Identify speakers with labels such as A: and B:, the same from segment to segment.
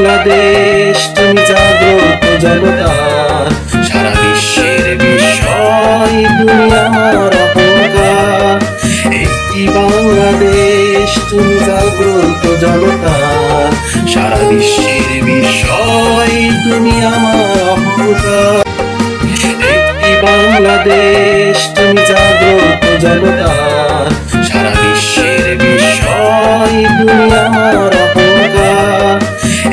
A: বাংলাদেশ তুমি জাগ্রত জনতা, সারা বিশ্বের বিষয় তুমি আমার অহংকার। একটি বাংলাদেশ তুমি জাগ্রত জনতা, সারা বিশ্বের বিষয় তুমি আমার অহংকার। একটি বাংলাদেশ তুমি জাগ্রত জনতা, সারা বিশ্বের বিষয় তুমি আমার অহংকার।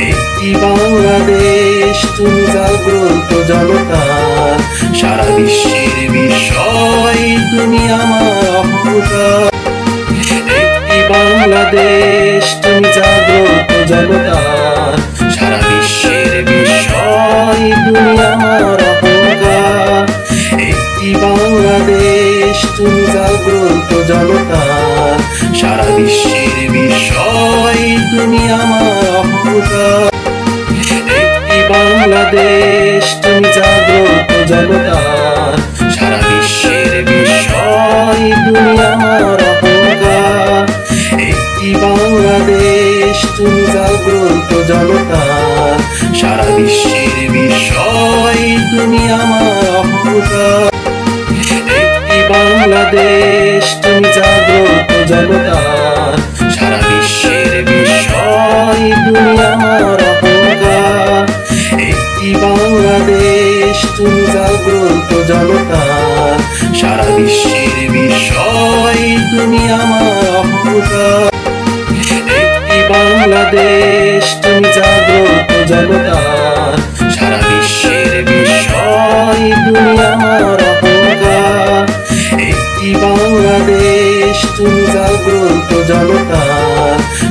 A: একটি বাংলাদেশ তুমি জাগ্রত জনতা, সারা বিশ্বের বিষয় তুমি আমার অহংকার। একটি বাংলাদেশ তুমি জাগ্রত জনতা, সারা বিশ্বের বিষয় তুমি আমার অহংকার। একটি বাংলাদেশ তুমি জাগ্রত জনতা, সারা বিশ্বের বিষয় তুমি আমার অহংকার। একটি বাংলাদেশ তুমি জাগ্রত জনতা, সারা বিশ্বের বিষয় তুমি আমার অহংকার। একটি বাংলাদেশ তুমি জাগ্রত জনতা, সারা বিশ্বের বিষয় তুমি আমার অহংকার। একটি বাংলাদেশ তুমি জাগ্রত জনতা, সারা বিশ্বের বিষয় তুমি আমার অহংকার। একটি বাংলাদেশ তুমি জাগ্রত জনতা, সারা বিশ্বের বিষয় তুমি আমার অহংকার। একটি বাংলাদেশ তুমি জাগ্রত জনতা, সারা বিশ্বের বিষয় তুমি আমার অহংকার। একটি বাংলাদেশ তুমি জাগ্রত জনতা,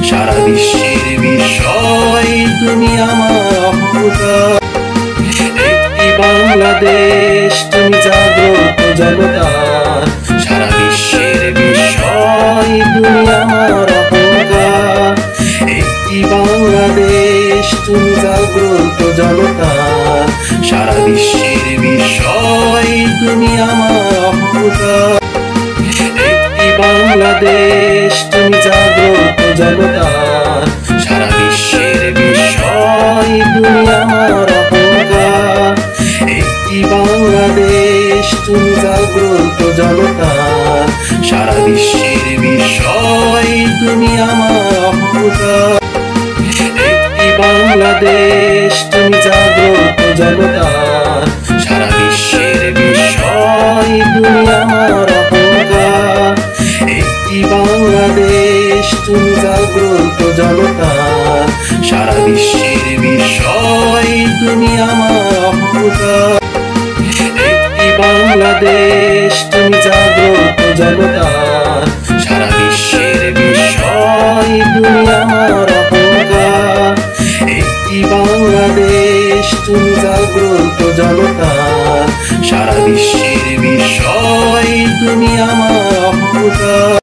A: সারা বিশ্বের বিষয় তুমি আমার অহংকার। একটি বাংলাদেশ তুমি জাগ্রত জনতা, সারা বিশ্বের বিষয় তুমি আমার অহংকার। একটি বাংলাদেশ তুমি জাগ্রত জনতা, সারা বিশ্বের বিষয় তুমি আমার অহংকার। একটি বাংলাদেশ তুমি জাগ্রত জনতা, সারা বিশ্বের বিষয় তুমি আমার অহংকার। একটি বাংলাদেশ তুমি জাগ্রত জনতা, সারা বিশ্বের বিষয় তুমি আমার অহংকার। একটি বাংলাদেশ তুমি জাগ্রত জনতা, সারা বিশ্বের বিষয় তুমি আমার অহংকার। একটি বাংলাদেশ তুমি জাগ্রত জনতা, সারা বিশ্বের বিষয় তুমি আমার অহংকার। একটি বাংলাদেশ তুমি জাগ্রত জনতা, সারা বিশ্বের বিষয় তুমি আমার অহংকার। একটি বাংলাদেশ তুমি জাগ্রত জনতা, সারা বিশ্বের বিষয় তুমি আমার অহংকার।